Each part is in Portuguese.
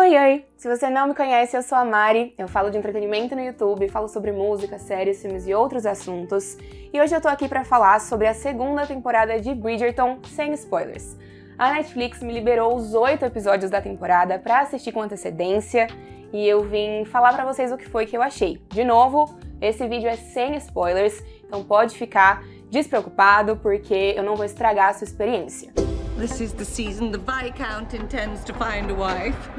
Oi, oi! Se você não me conhece, eu sou a Mari, eu falo de entretenimento no YouTube, falo sobre música, séries, filmes e outros assuntos, e hoje eu tô aqui pra falar sobre a segunda temporada de Bridgerton, sem spoilers. A Netflix me liberou os 8 episódios da temporada pra assistir com antecedência, e eu vim falar pra vocês o que foi que eu achei. De novo, esse vídeo é sem spoilers, então pode ficar despreocupado, porque eu não vou estragar a sua experiência. This is the season the Viscount intends to find a wife.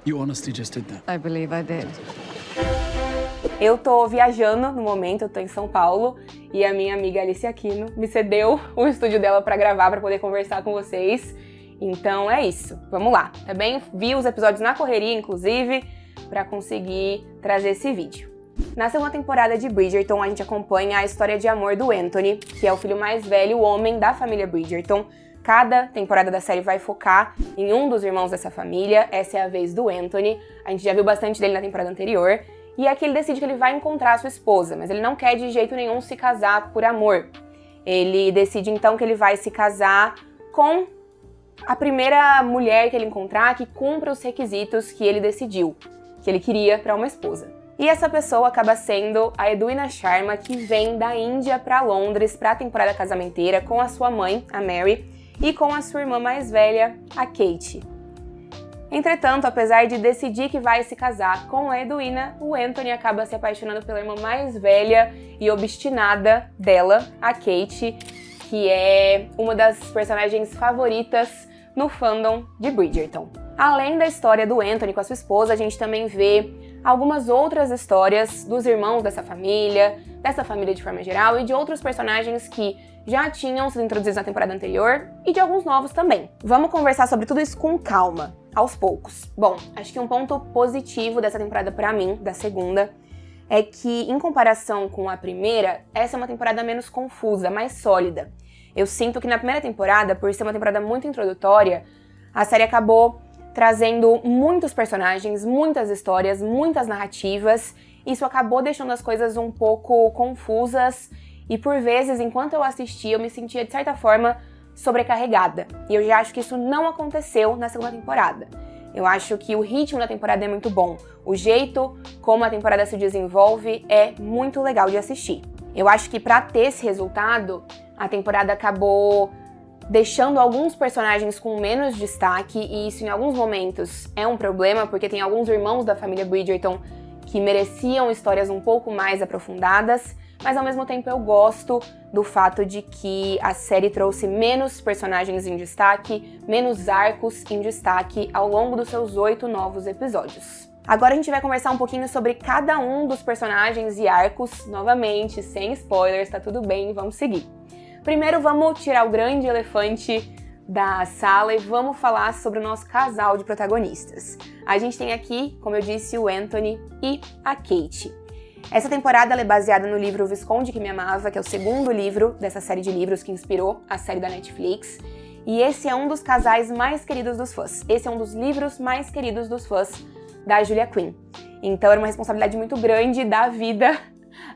You honestly just did that? I believe I did. Eu tô viajando no momento, eu tô em São Paulo, e a minha amiga Alice Aquino me cedeu o estúdio dela pra gravar, pra poder conversar com vocês. Então é isso, vamos lá. Também vi os episódios na correria, inclusive, pra conseguir trazer esse vídeo. Na segunda temporada de Bridgerton, a gente acompanha a história de amor do Anthony, que é o filho mais velho, o homem da família Bridgerton. Cada temporada da série vai focar em um dos irmãos dessa família, essa é a vez do Anthony. A gente já viu bastante dele na temporada anterior. E aqui ele decide que ele vai encontrar a sua esposa, mas ele não quer de jeito nenhum se casar por amor. Ele decide então que ele vai se casar com a primeira mulher que ele encontrar que cumpra os requisitos que ele decidiu, que ele queria para uma esposa. E essa pessoa acaba sendo a Edwina Sharma, que vem da Índia para Londres para a temporada casamenteira com a sua mãe, a Mary, e com a sua irmã mais velha, a Kate. Entretanto, apesar de decidir que vai se casar com a Edwina, o Anthony acaba se apaixonando pela irmã mais velha e obstinada dela, a Kate, que é uma das personagens favoritas no fandom de Bridgerton. Além da história do Anthony com a sua esposa, a gente também vê algumas outras histórias dos irmãos dessa família de forma geral, e de outros personagens que já tinham sido introduzidos na temporada anterior, e de alguns novos também. Vamos conversar sobre tudo isso com calma, aos poucos. Bom, acho que um ponto positivo dessa temporada pra mim, da segunda, é que, em comparação com a primeira, essa é uma temporada menos confusa, mais sólida. Eu sinto que na primeira temporada, por ser uma temporada muito introdutória, a série acabou trazendo muitos personagens, muitas histórias, muitas narrativas. Isso acabou deixando as coisas um pouco confusas e, por vezes, enquanto eu assistia, eu me sentia, de certa forma, sobrecarregada. E eu já acho que isso não aconteceu na segunda temporada. Eu acho que o ritmo da temporada é muito bom. O jeito como a temporada se desenvolve é muito legal de assistir. Eu acho que para ter esse resultado, a temporada acabou deixando alguns personagens com menos destaque, e isso em alguns momentos é um problema, porque tem alguns irmãos da família Bridgerton que mereciam histórias um pouco mais aprofundadas, mas ao mesmo tempo eu gosto do fato de que a série trouxe menos personagens em destaque, menos arcos em destaque ao longo dos seus 8 novos episódios. Agora a gente vai conversar um pouquinho sobre cada um dos personagens e arcos, novamente, sem spoilers, tá tudo bem, vamos seguir. Primeiro vamos tirar o grande elefante da sala e vamos falar sobre o nosso casal de protagonistas. A gente tem aqui, como eu disse, o Anthony e a Kate. Essa temporada ela é baseada no livro O Visconde que Me Amava, que é o segundo livro dessa série de livros que inspirou a série da Netflix. E esse é um dos casais mais queridos dos fãs. Esse é um dos livros mais queridos dos fãs da Julia Quinn. Então era uma responsabilidade muito grande dar vida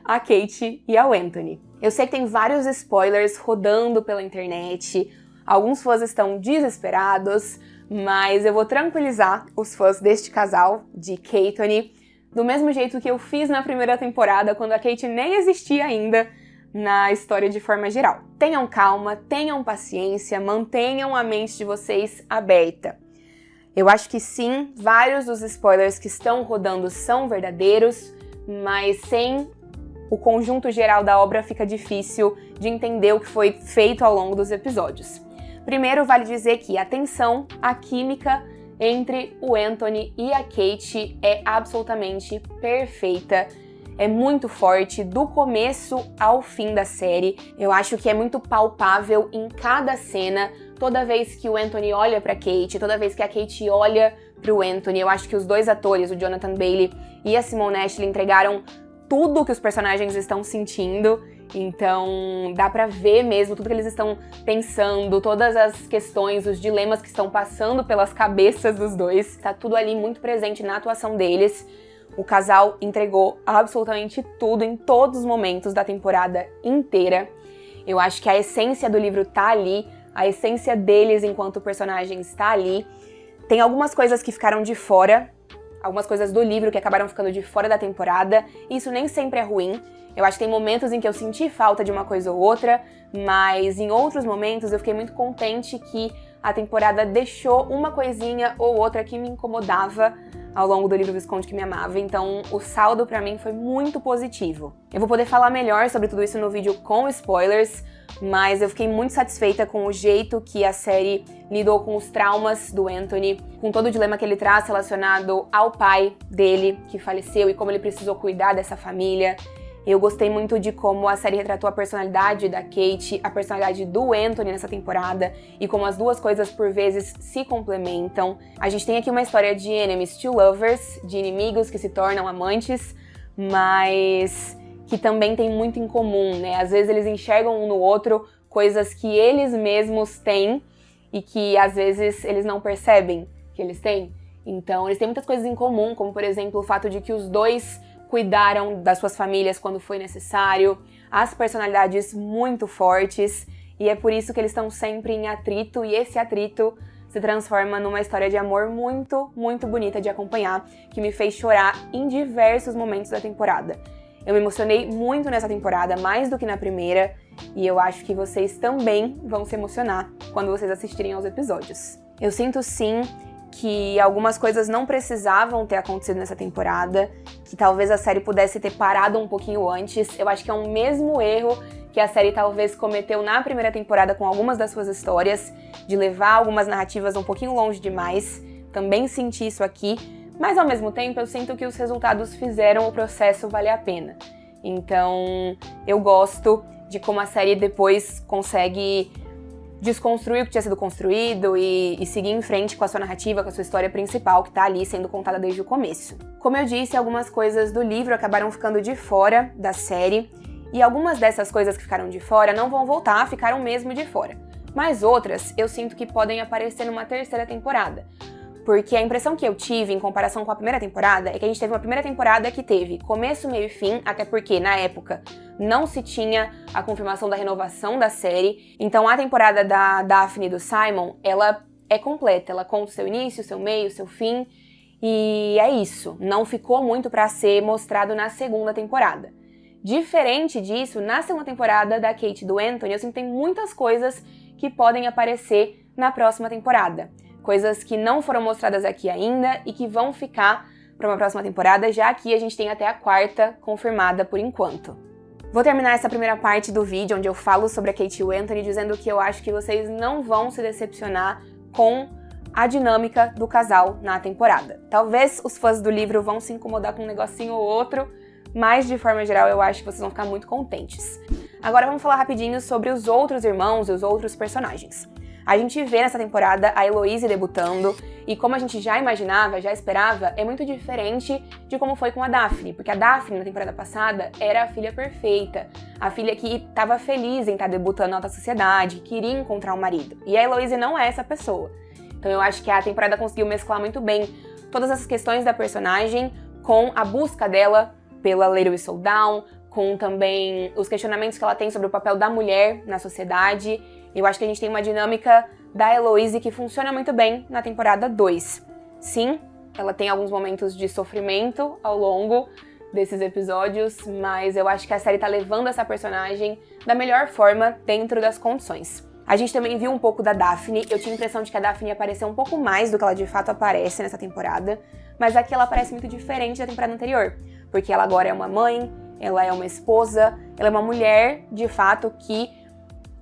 a Kate e ao Anthony. Eu sei que tem vários spoilers rodando pela internet, alguns fãs estão desesperados, mas eu vou tranquilizar os fãs deste casal, de Kate, do mesmo jeito que eu fiz na primeira temporada, quando a Kate nem existia ainda na história de forma geral. Tenham calma, tenham paciência, mantenham a mente de vocês aberta. Eu acho que sim, vários dos spoilers que estão rodando são verdadeiros, mas sem o conjunto geral da obra fica difícil de entender o que foi feito ao longo dos episódios. Primeiro, vale dizer que a tensão, a química entre o Anthony e a Kate é absolutamente perfeita. É muito forte, do começo ao fim da série. Eu acho que é muito palpável em cada cena, toda vez que o Anthony olha pra Kate, toda vez que a Kate olha pro Anthony. Eu acho que os dois atores, o Jonathan Bailey e a Simone Ashley, entregaram tudo que os personagens estão sentindo, então dá pra ver mesmo tudo que eles estão pensando, todas as questões, os dilemas que estão passando pelas cabeças dos dois, tá tudo ali muito presente na atuação deles. O casal entregou absolutamente tudo em todos os momentos da temporada inteira. Eu acho que a essência do livro tá ali, a essência deles enquanto personagens tá ali. Tem algumas coisas que ficaram de fora, algumas coisas do livro que acabaram ficando de fora da temporada, e isso nem sempre é ruim. Eu acho que tem momentos em que eu senti falta de uma coisa ou outra, mas em outros momentos eu fiquei muito contente que a temporada deixou uma coisinha ou outra que me incomodava ao longo do livro Visconde que Me Amava, então o saldo pra mim foi muito positivo. Eu vou poder falar melhor sobre tudo isso no vídeo com spoilers, mas eu fiquei muito satisfeita com o jeito que a série lidou com os traumas do Anthony, com todo o dilema que ele traz relacionado ao pai dele, que faleceu, e como ele precisou cuidar dessa família. Eu gostei muito de como a série retratou a personalidade da Kate, a personalidade do Anthony nessa temporada, e como as duas coisas por vezes se complementam. A gente tem aqui uma história de enemies to lovers, de inimigos que se tornam amantes, mas que também tem muito em comum, né? Às vezes eles enxergam um no outro coisas que eles mesmos têm e que às vezes eles não percebem que eles têm. Então eles têm muitas coisas em comum, como por exemplo o fato de que os dois cuidaram das suas famílias quando foi necessário, as personalidades muito fortes, e é por isso que eles estão sempre em atrito, e esse atrito se transforma numa história de amor muito, muito bonita de acompanhar, que me fez chorar em diversos momentos da temporada. Eu me emocionei muito nessa temporada, mais do que na primeira, e eu acho que vocês também vão se emocionar quando vocês assistirem aos episódios. Eu sinto sim que algumas coisas não precisavam ter acontecido nessa temporada, que talvez a série pudesse ter parado um pouquinho antes. Eu acho que é o mesmo erro que a série talvez cometeu na primeira temporada com algumas das suas histórias, de levar algumas narrativas um pouquinho longe demais. Também senti isso aqui, mas ao mesmo tempo eu sinto que os resultados fizeram o processo valer a pena. Então eu gosto de como a série depois consegue desconstruir o que tinha sido construído e seguir em frente com a sua narrativa, com a sua história principal, que tá ali sendo contada desde o começo. Como eu disse, algumas coisas do livro acabaram ficando de fora da série, e algumas dessas coisas que ficaram de fora não vão voltar, ficaram mesmo de fora. Mas outras eu sinto que podem aparecer numa terceira temporada. Porque a impressão que eu tive em comparação com a primeira temporada é que a gente teve uma primeira temporada que teve começo, meio e fim, até porque, na época, não se tinha a confirmação da renovação da série. Então a temporada da Daphne e do Simon, ela é completa, ela conta o seu início, o seu meio, o seu fim, e é isso. Não ficou muito pra ser mostrado na segunda temporada. Diferente disso, na segunda temporada da Kate e do Anthony, eu sinto que tem muitas coisas que podem aparecer na próxima temporada. Coisas que não foram mostradas aqui ainda e que vão ficar para uma próxima temporada, já que a gente tem até a quarta confirmada por enquanto. Vou terminar essa primeira parte do vídeo, onde eu falo sobre a Kate e o Anthony, dizendo que eu acho que vocês não vão se decepcionar com a dinâmica do casal na temporada. Talvez os fãs do livro vão se incomodar com um negocinho ou outro, mas de forma geral eu acho que vocês vão ficar muito contentes. Agora vamos falar rapidinho sobre os outros irmãos e os outros personagens. A gente vê nessa temporada a Heloise debutando, e como a gente já imaginava, já esperava, é muito diferente de como foi com a Daphne, porque a Daphne na temporada passada era a filha perfeita, a filha que estava feliz em estar debutando na alta sociedade, queria encontrar um marido, e a Heloise não é essa pessoa. Então eu acho que a temporada conseguiu mesclar muito bem todas essas questões da personagem com a busca dela pela Lady Whistledown, com também os questionamentos que ela tem sobre o papel da mulher na sociedade. Eu acho que a gente tem uma dinâmica da Heloise que funciona muito bem na temporada 2. Sim, ela tem alguns momentos de sofrimento ao longo desses episódios, mas eu acho que a série tá levando essa personagem da melhor forma dentro das condições. A gente também viu um pouco da Daphne. Eu tinha a impressão de que a Daphne ia aparecer um pouco mais do que ela de fato aparece nessa temporada, mas aqui ela parece muito diferente da temporada anterior, porque ela agora é uma mãe, ela é uma esposa, ela é uma mulher, de fato, que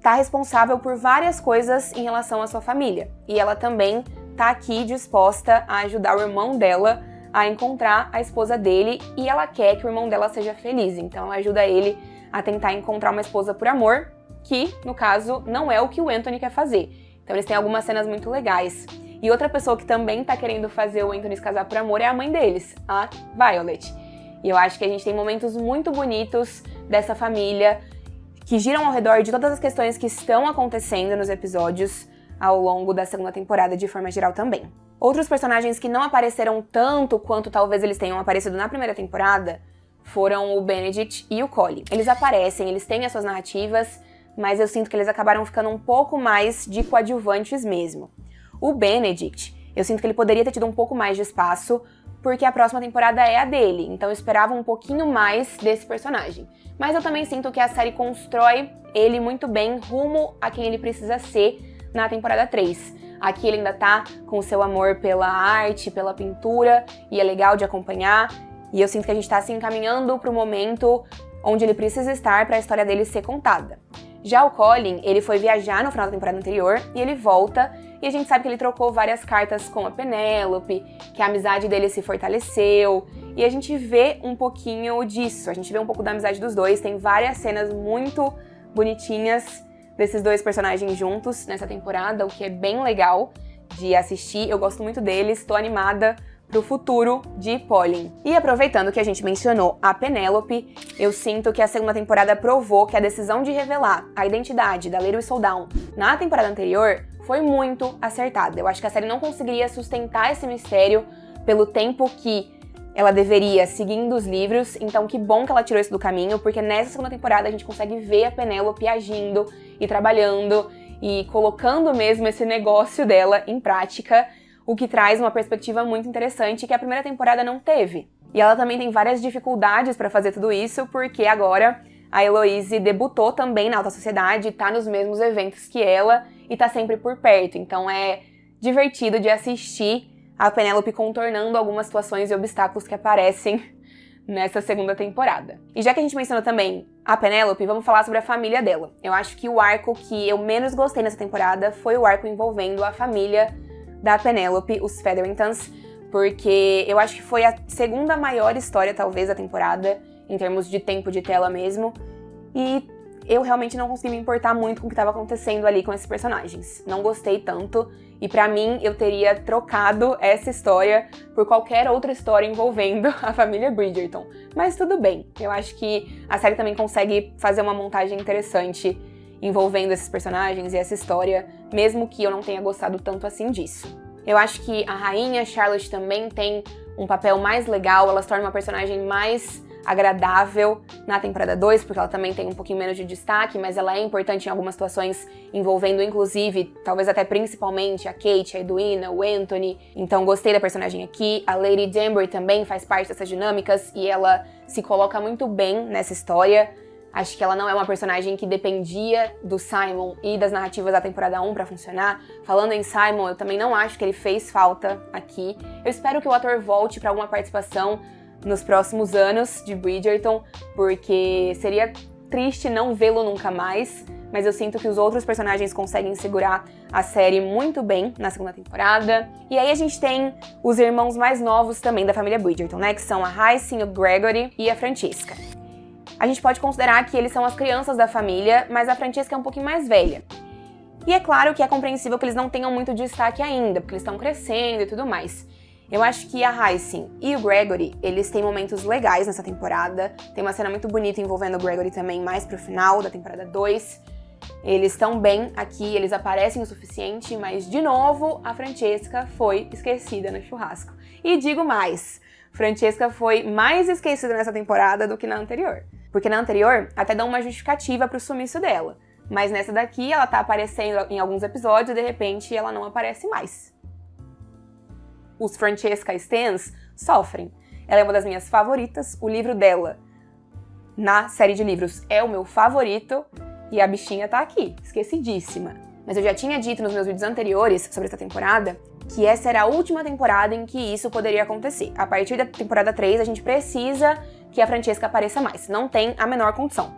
tá responsável por várias coisas em relação à sua família. E ela também tá aqui disposta a ajudar o irmão dela a encontrar a esposa dele, e ela quer que o irmão dela seja feliz. Então ela ajuda ele a tentar encontrar uma esposa por amor, que, no caso, não é o que o Anthony quer fazer. Então eles têm algumas cenas muito legais. E outra pessoa que também tá querendo fazer o Anthony se casar por amor é a mãe deles, a Violet. E eu acho que a gente tem momentos muito bonitos dessa família, que giram ao redor de todas as questões que estão acontecendo nos episódios ao longo da segunda temporada de forma geral também. Outros personagens que não apareceram tanto quanto talvez eles tenham aparecido na primeira temporada foram o Benedict e o Collie. Eles aparecem, eles têm as suas narrativas, mas eu sinto que eles acabaram ficando um pouco mais de coadjuvantes mesmo. O Benedict, Eu sinto que ele poderia ter tido um pouco mais de espaço, porque a próxima temporada é a dele, então eu esperava um pouquinho mais desse personagem. Mas eu também sinto que a série constrói ele muito bem rumo a quem ele precisa ser na temporada 3. Aqui ele ainda tá com o seu amor pela arte, pela pintura, e é legal de acompanhar, e eu sinto que a gente tá se encaminhando pro momento onde ele precisa estar para a história dele ser contada. Já o Colin, ele foi viajar no final da temporada anterior e ele volta, e a gente sabe que ele trocou várias cartas com a Penélope, que a amizade dele se fortaleceu, e a gente vê um pouquinho disso, a gente vê um pouco da amizade dos dois, tem várias cenas muito bonitinhas desses dois personagens juntos nessa temporada, o que é bem legal de assistir, eu gosto muito deles, tô animada pro futuro de Pauline. E aproveitando que a gente mencionou a Penélope, eu sinto que a segunda temporada provou que a decisão de revelar a identidade da Little Soldown na temporada anterior foi muito acertada. Eu acho que a série não conseguiria sustentar esse mistério pelo tempo que ela deveria seguindo os livros, então que bom que ela tirou isso do caminho, porque nessa segunda temporada a gente consegue ver a Penélope agindo e trabalhando e colocando mesmo esse negócio dela em prática, o que traz uma perspectiva muito interessante que a primeira temporada não teve. E ela também tem várias dificuldades para fazer tudo isso, porque agora a Heloise debutou também na alta sociedade, tá nos mesmos eventos que ela e tá sempre por perto. Então é divertido de assistir a Penélope contornando algumas situações e obstáculos que aparecem nessa segunda temporada. E já que a gente mencionou também a Penélope, vamos falar sobre a família dela. Eu acho que o arco que eu menos gostei nessa temporada foi o arco envolvendo a família da Penélope, os Featheringtons, porque eu acho que foi a segunda maior história, talvez, da temporada, em termos de tempo de tela mesmo, e eu realmente não consegui me importar muito com o que estava acontecendo ali com esses personagens. Não gostei tanto, e pra mim, eu teria trocado essa história por qualquer outra história envolvendo a família Bridgerton. Mas tudo bem, eu acho que a série também consegue fazer uma montagem interessante envolvendo esses personagens e essa história, mesmo que eu não tenha gostado tanto assim disso. Eu acho que a rainha Charlotte também tem um papel mais legal, ela se torna uma personagem mais agradável na temporada 2, porque ela também tem um pouquinho menos de destaque, mas ela é importante em algumas situações envolvendo, inclusive, talvez até principalmente, a Kate, a Edwina, o Anthony. Então gostei da personagem aqui. A Lady Danbury também faz parte dessas dinâmicas e ela se coloca muito bem nessa história. Acho que ela não é uma personagem que dependia do Simon e das narrativas da temporada 1 pra funcionar. Falando em Simon, eu também não acho que ele fez falta aqui. Eu espero que o ator volte pra alguma participação nos próximos anos de Bridgerton, porque seria triste não vê-lo nunca mais, mas eu sinto que os outros personagens conseguem segurar a série muito bem na segunda temporada. E aí a gente tem os irmãos mais novos também da família Bridgerton, né, que são a Hyacinth, o Gregory e a Francesca. A gente pode considerar que eles são as crianças da família, mas a Francesca é um pouquinho mais velha. E é claro que é compreensível que eles não tenham muito destaque ainda, porque eles estão crescendo e tudo mais. Eu acho que a Hyacinth e o Gregory, eles têm momentos legais nessa temporada. Tem uma cena muito bonita envolvendo o Gregory também mais pro final da temporada 2. Eles estão bem aqui, eles aparecem o suficiente, mas de novo a Francesca foi esquecida no churrasco. E digo mais, Francesca foi mais esquecida nessa temporada do que na anterior. Porque na anterior, até dão uma justificativa pro sumiço dela. Mas nessa daqui, ela tá aparecendo em alguns episódios e de repente ela não aparece mais. Os Francesca Stans sofrem. Ela é uma das minhas favoritas. O livro dela, na série de livros, é o meu favorito. E a bichinha tá aqui, esquecidíssima. Mas eu já tinha dito nos meus vídeos anteriores sobre essa temporada que essa era a última temporada em que isso poderia acontecer. A partir da temporada 3, a gente precisa que a Francesca apareça mais. Não tem a menor condição.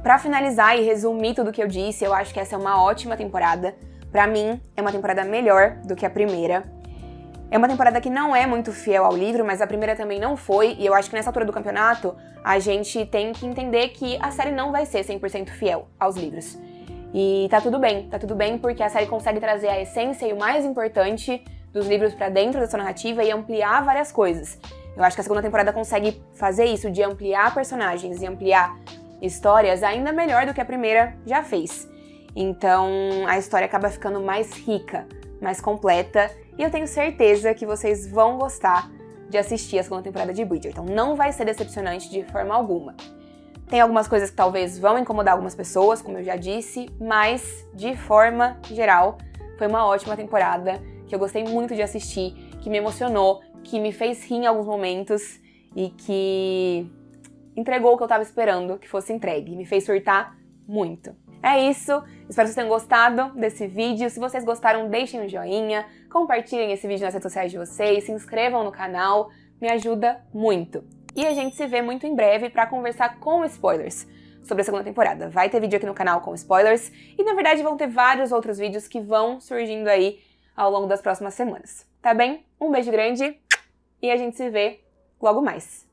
Pra finalizar e resumir tudo que eu disse, eu acho que essa é uma ótima temporada. Pra mim, é uma temporada melhor do que a primeira. É uma temporada que não é muito fiel ao livro, mas a primeira também não foi. E eu acho que nessa altura do campeonato, a gente tem que entender que a série não vai ser 100% fiel aos livros. E tá tudo bem porque a série consegue trazer a essência e o mais importante dos livros pra dentro da sua narrativa e ampliar várias coisas. Eu acho que a segunda temporada consegue fazer isso, de ampliar personagens e ampliar histórias ainda melhor do que a primeira já fez. Então a história acaba ficando mais rica, mais completa, e eu tenho certeza que vocês vão gostar de assistir a segunda temporada de Bridgerton. Não vai ser decepcionante de forma alguma. Tem algumas coisas que talvez vão incomodar algumas pessoas, como eu já disse, mas, de forma geral, foi uma ótima temporada que eu gostei muito de assistir, que me emocionou, que me fez rir em alguns momentos e que entregou o que eu tava esperando que fosse entregue. Me fez surtar muito. É isso, espero que vocês tenham gostado desse vídeo. Se vocês gostaram, deixem um joinha, compartilhem esse vídeo nas redes sociais de vocês, se inscrevam no canal, me ajuda muito. E a gente se vê muito em breve para conversar com spoilers sobre a segunda temporada. Vai ter vídeo aqui no canal com spoilers e, na verdade, vão ter vários outros vídeos que vão surgindo aí ao longo das próximas semanas. Tá bem? Um beijo grande e a gente se vê logo mais.